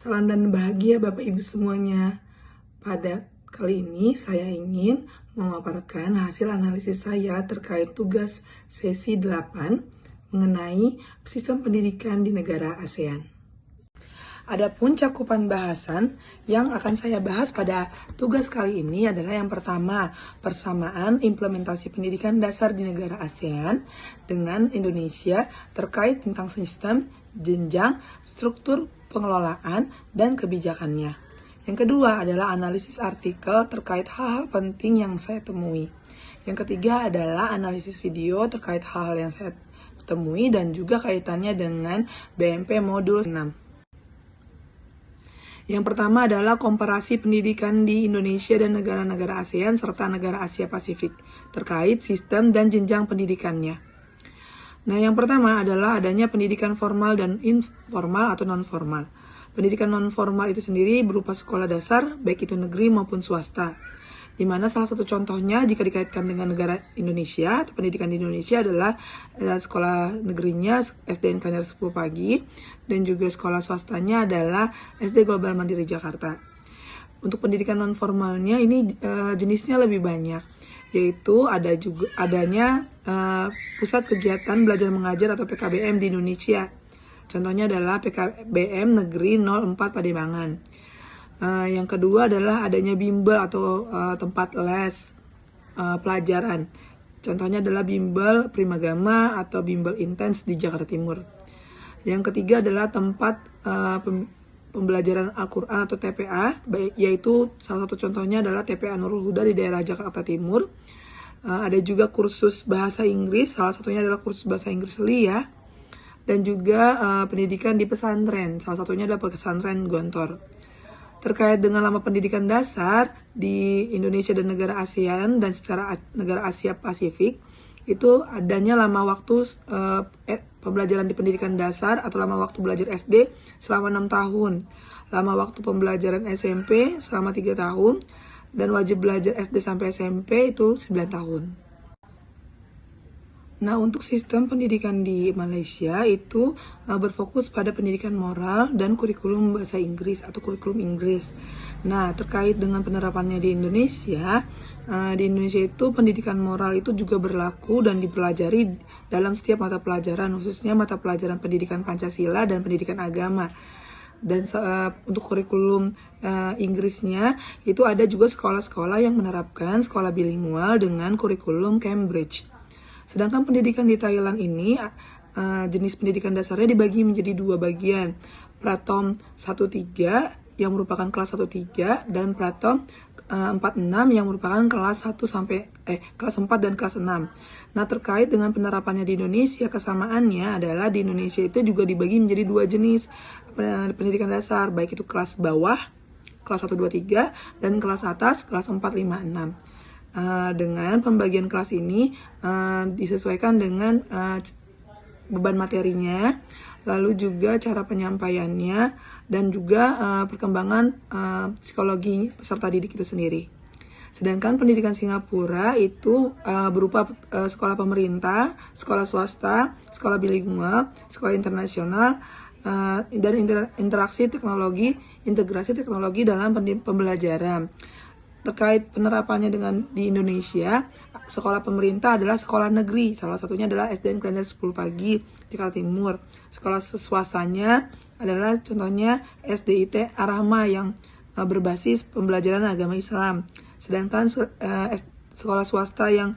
Salam dan bahagia Bapak Ibu semuanya. Pada kali ini saya ingin memaparkan hasil analisis saya terkait tugas sesi 8 mengenai sistem pendidikan di negara ASEAN. Adapun cakupan bahasan yang akan saya bahas pada tugas kali ini adalah yang pertama, persamaan implementasi pendidikan dasar di negara ASEAN dengan Indonesia terkait tentang sistem, jenjang, struktur pengelolaan, dan kebijakannya. Yang kedua adalah analisis artikel terkait hal-hal penting yang saya temui. Yang ketiga adalah analisis video terkait hal-hal yang saya temui dan juga kaitannya dengan BMP Modul 6. Yang pertama adalah komparasi pendidikan di Indonesia dan negara-negara ASEAN serta negara Asia Pasifik terkait sistem dan jenjang pendidikannya. Nah, yang pertama adalah adanya pendidikan formal dan informal atau non-formal. Pendidikan non-formal itu sendiri berupa sekolah dasar, baik itu negeri maupun swasta. Di mana salah satu contohnya jika dikaitkan dengan negara Indonesia, atau pendidikan di Indonesia adalah sekolah negerinya SDN Klender 10 Pagi, dan juga sekolah swastanya adalah SD Global Mandiri Jakarta. Untuk pendidikan non-formalnya ini jenisnya lebih banyak, yaitu adanya pusat kegiatan belajar mengajar atau PKBM di Indonesia. Contohnya adalah PKBM Negeri 04 Pademangan. Yang kedua adalah adanya bimbel atau tempat les pelajaran. Contohnya adalah bimbel Primagama atau bimbel intens di Jakarta Timur. Yang ketiga adalah tempat pembelajaran Al-Quran atau TPA, yaitu salah satu contohnya adalah TPA Nurul Huda di daerah Jakarta Timur. Ada juga kursus bahasa Inggris, salah satunya adalah kursus bahasa Inggris LIA. Dan juga pendidikan di pesantren, salah satunya adalah pesantren Gontor. Terkait dengan lama pendidikan dasar di Indonesia dan negara ASEAN dan secara negara Asia Pasifik, itu adanya lama waktu pembelajaran di pendidikan dasar atau lama waktu belajar SD selama 6 tahun, lama waktu pembelajaran SMP selama 3 tahun, dan wajib belajar SD sampai SMP itu 9 tahun. Nah, untuk sistem pendidikan di Malaysia itu berfokus pada pendidikan moral dan kurikulum bahasa Inggris atau kurikulum Inggris. Nah, terkait dengan penerapannya di Indonesia itu pendidikan moral itu juga berlaku dan dipelajari dalam setiap mata pelajaran, khususnya mata pelajaran pendidikan Pancasila dan pendidikan agama. Dan untuk kurikulum Inggrisnya itu ada juga sekolah-sekolah yang menerapkan sekolah bilingual dengan kurikulum Cambridge. Sedangkan pendidikan di Thailand ini, jenis pendidikan dasarnya dibagi menjadi 2 bagian. Pratom 1-3 yang merupakan kelas 1-3 dan Pratom 4-6 yang merupakan kelas 4 dan kelas 6. Nah, terkait dengan penerapannya di Indonesia, kesamaannya adalah di Indonesia itu juga dibagi menjadi 2 jenis pendidikan dasar, baik itu kelas bawah, kelas 1-2-3, dan kelas atas, kelas 4-5-6. Dengan pembagian kelas ini disesuaikan dengan beban materinya, lalu juga cara penyampaiannya, dan juga perkembangan psikologi peserta didik itu sendiri. Sedangkan pendidikan Singapura itu berupa sekolah pemerintah, sekolah swasta, sekolah bilingual, sekolah internasional, dan integrasi teknologi dalam pembelajaran. Terkait penerapannya di Indonesia, sekolah pemerintah adalah sekolah negeri, salah satunya adalah SDN Klender 10 Pagi, Jakarta Timur. Sekolah swastanya adalah contohnya SDIT Ar-Rahma yang berbasis pembelajaran agama Islam. Sedangkan sekolah swasta yang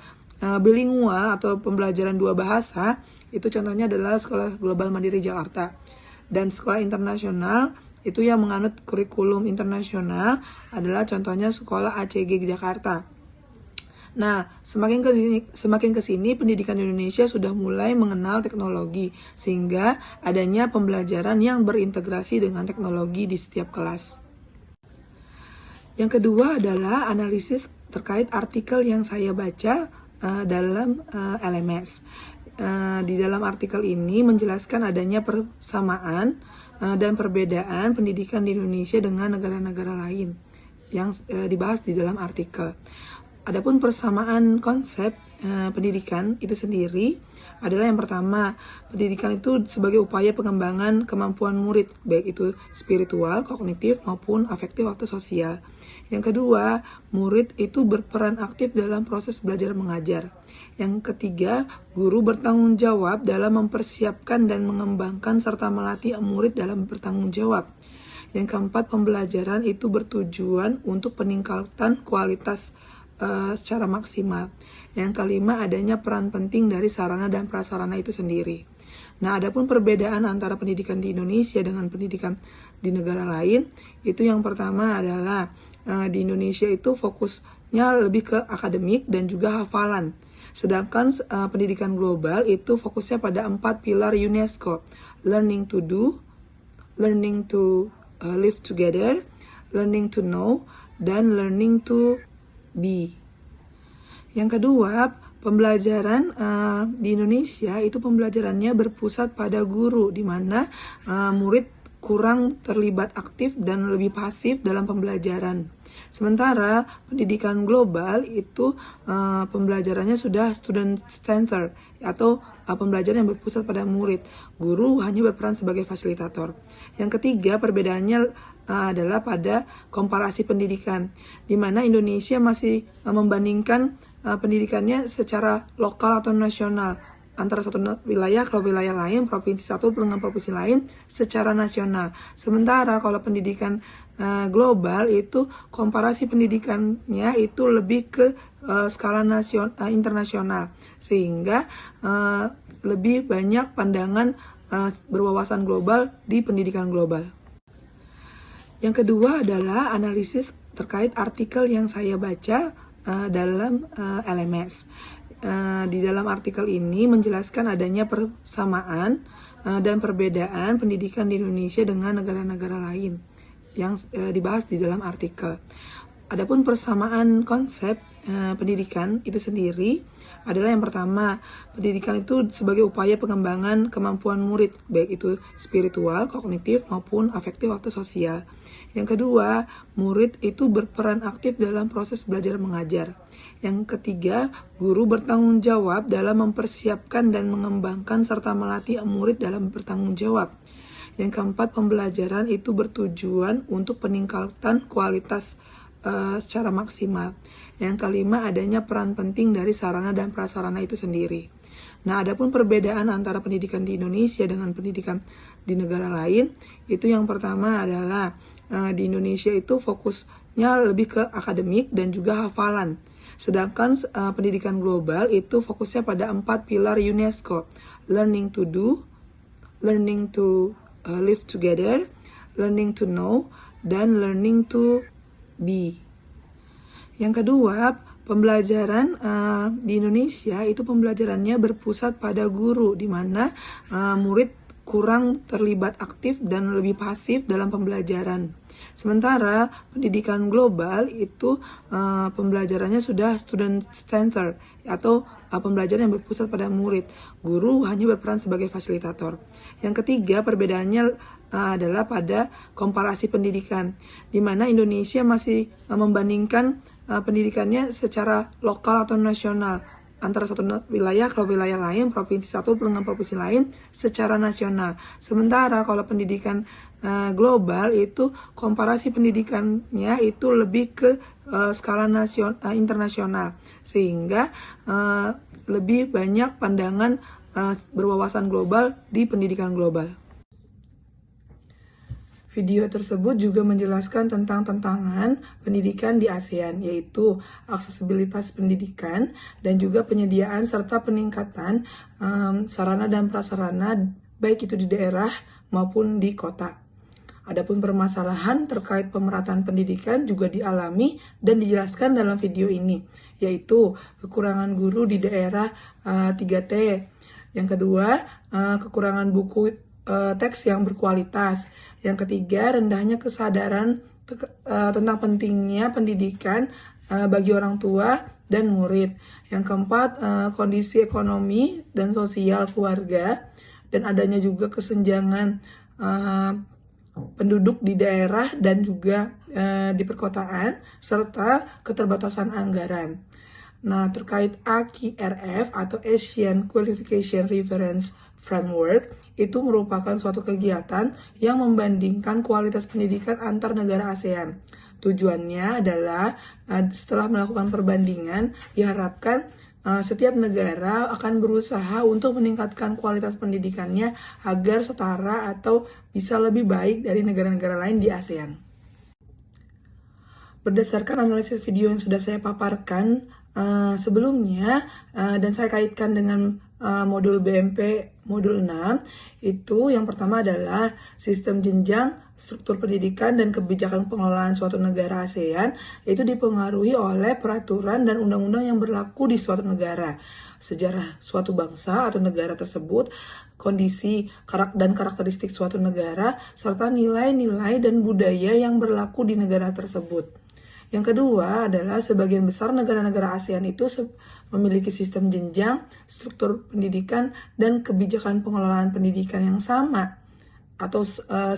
bilingual atau pembelajaran 2 bahasa, itu contohnya adalah Sekolah Global Mandiri Jakarta. Dan sekolah internasional itu yang menganut kurikulum internasional adalah contohnya sekolah ACG Jakarta. Nah, semakin ke sini pendidikan Indonesia sudah mulai mengenal teknologi sehingga adanya pembelajaran yang berintegrasi dengan teknologi di setiap kelas. Yang kedua adalah analisis terkait artikel yang saya baca dalam LMS. Di dalam artikel ini menjelaskan adanya persamaan dan perbedaan pendidikan di Indonesia dengan negara-negara lain yang dibahas di dalam artikel. Adapun persamaan konsep pendidikan itu sendiri adalah yang pertama, pendidikan itu sebagai upaya pengembangan kemampuan murid, baik itu spiritual, kognitif, maupun afektif atau sosial. Yang kedua, murid itu berperan aktif dalam proses belajar mengajar. Yang ketiga, guru bertanggung jawab dalam mempersiapkan dan mengembangkan serta melatih murid dalam bertanggung jawab. Yang keempat, pembelajaran itu bertujuan untuk peningkatan kualitas secara maksimal. Yang kelima, adanya peran penting dari sarana dan prasarana itu sendiri. Nah, adapun perbedaan antara pendidikan di Indonesia dengan pendidikan di negara lain, itu yang pertama adalah di Indonesia itu fokusnya lebih ke akademik dan juga hafalan. Sedangkan pendidikan global itu fokusnya pada 4 pilar UNESCO: learning to do, learning to live together, learning to know, dan learning to be. Yang kedua, pembelajaran di Indonesia itu pembelajarannya berpusat pada guru, di mana murid kurang terlibat aktif dan lebih pasif dalam pembelajaran. Sementara pendidikan global itu pembelajarannya sudah student center atau pembelajaran yang berpusat pada murid. Guru hanya berperan sebagai fasilitator. Yang ketiga, perbedaannya adalah pada komparasi pendidikan, di mana Indonesia masih membandingkan pendidikannya secara lokal atau nasional antara satu wilayah ke wilayah lain, provinsi satu dengan provinsi lain secara nasional. Sementara kalau pendidikan global itu komparasi pendidikannya itu lebih ke skala internasional, sehingga lebih banyak pandangan berwawasan global di pendidikan global. Yang kedua adalah analisis terkait artikel yang saya baca dalam LMS. Di dalam artikel ini menjelaskan adanya persamaan dan perbedaan pendidikan di Indonesia dengan negara-negara lain yang dibahas di dalam artikel. Adapun persamaan konsep pendidikan itu sendiri adalah yang pertama, pendidikan itu sebagai upaya pengembangan kemampuan murid, baik itu spiritual, kognitif, maupun afektif atau sosial. Yang kedua, murid itu berperan aktif dalam proses belajar mengajar. Yang ketiga, guru bertanggung jawab dalam mempersiapkan dan mengembangkan serta melatih murid dalam bertanggung jawab. Yang keempat, pembelajaran itu bertujuan untuk peningkatan kualitas secara maksimal. Yang kelima, adanya peran penting dari sarana dan prasarana itu sendiri. Nah, adapun perbedaan antara pendidikan di Indonesia dengan pendidikan di negara lain, itu yang pertama adalah di Indonesia itu fokusnya lebih ke akademik dan juga hafalan. Sedangkan pendidikan global itu fokusnya pada 4 pilar UNESCO: learning to do, learning to live together, learning to know, dan learning to be. Yang kedua, pembelajaran di Indonesia itu pembelajarannya berpusat pada guru, di mana murid kurang terlibat aktif dan lebih pasif dalam pembelajaran. Sementara pendidikan global itu pembelajarannya sudah student center atau pembelajaran yang berpusat pada murid. Guru hanya berperan sebagai fasilitator. Yang ketiga, perbedaannya adalah pada komparasi pendidikan, di mana Indonesia masih membandingkan pendidikannya secara lokal atau nasional antara satu wilayah ke wilayah lain, provinsi satu dengan provinsi lain secara nasional. Sementara kalau pendidikan global itu komparasi pendidikannya itu lebih ke skala internasional, sehingga lebih banyak pandangan berwawasan global di pendidikan global. Video tersebut juga menjelaskan tentang tantangan pendidikan di ASEAN, yaitu aksesibilitas pendidikan dan juga penyediaan serta peningkatan sarana dan prasarana baik itu di daerah maupun di kota. Adapun permasalahan terkait pemerataan pendidikan juga dialami dan dijelaskan dalam video ini, yaitu kekurangan guru di daerah 3T. Yang kedua, kekurangan buku teks yang berkualitas. Yang ketiga, rendahnya kesadaran tentang pentingnya pendidikan bagi orang tua dan murid. Yang keempat, kondisi ekonomi dan sosial keluarga, dan adanya juga kesenjangan penduduk di daerah dan juga di perkotaan, serta keterbatasan anggaran. Nah, terkait AQRF atau Asian Qualification Reference Framework, itu merupakan suatu kegiatan yang membandingkan kualitas pendidikan antar negara ASEAN. Tujuannya adalah setelah melakukan perbandingan, diharapkan setiap negara akan berusaha untuk meningkatkan kualitas pendidikannya agar setara atau bisa lebih baik dari negara-negara lain di ASEAN. Berdasarkan analisis video yang sudah saya paparkan sebelumnya dan saya kaitkan dengan modul BMP modul 6, itu yang pertama adalah sistem jenjang, struktur pendidikan, dan kebijakan pengelolaan suatu negara ASEAN itu dipengaruhi oleh peraturan dan undang-undang yang berlaku di suatu negara, sejarah suatu bangsa atau negara tersebut, kondisi dan karakteristik suatu negara, serta nilai-nilai dan budaya yang berlaku di negara tersebut. Yang kedua adalah sebagian besar negara-negara ASEAN itu memiliki sistem jenjang, struktur pendidikan, dan kebijakan pengelolaan pendidikan yang sama atau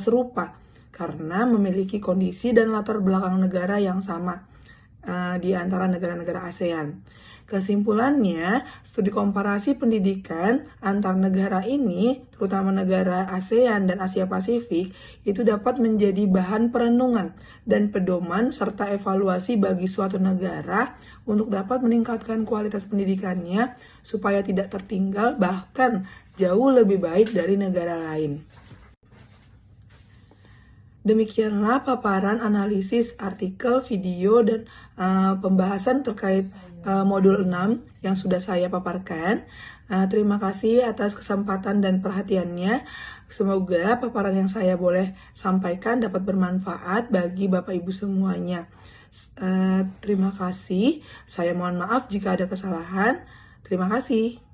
serupa karena memiliki kondisi dan latar belakang negara yang sama di antara negara-negara ASEAN. Kesimpulannya, studi komparasi pendidikan antar negara ini, terutama negara ASEAN dan Asia Pasifik, itu dapat menjadi bahan perenungan dan pedoman serta evaluasi bagi suatu negara untuk dapat meningkatkan kualitas pendidikannya supaya tidak tertinggal bahkan jauh lebih baik dari negara lain. Demikianlah paparan analisis artikel, video, dan pembahasan terkait modul 6 yang sudah saya paparkan. Terima kasih atas kesempatan dan perhatiannya. Semoga paparan yang saya boleh sampaikan dapat bermanfaat bagi Bapak Ibu semuanya. Terima kasih. Saya mohon maaf jika ada kesalahan. Terima kasih.